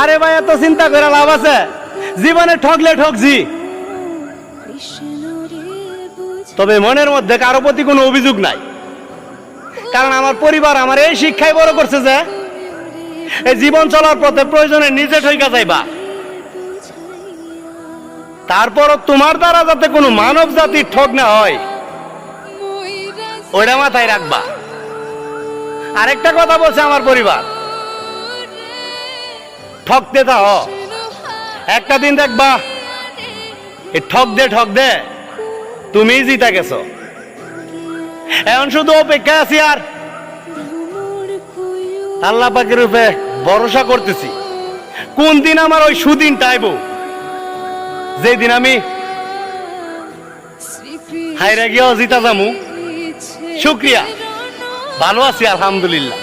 আরে ভাই এত চিন্তা করে লাভ আছে? জীবনে ঠকলে ঠকছি, তবে মনের মধ্যে কারো প্রতি কোনো অভিযোগ নাই। কারণ আমার পরিবার আমার এই শিক্ষায় বড় করছে যে এই জীবন চলার পথে প্রয়োজনে নিজে ঠইকা যাইবা। তারপরও তোমার দ্বারা যাতে কোনো মানব জাতির ঠক না হয় ওইটা মাথায় রাখবা। আরেকটা কথা বলছে আমার পরিবার, ঠকতে থাকো, একটা দিন দেখবা এই ঠক দে তুমি জিতা গেছো। এখন শুধু অপেক্ষা আছি আর আল্লাহ পাকের রূপে ভরসা করতেছি কোন দিন আমার ওই সুদিনটা আইব, যেদিন আমি হাইরা গিয়েও জিতা যামু। শুক্রিয়া, ভালো আছি আলহামদুলিল্লাহ।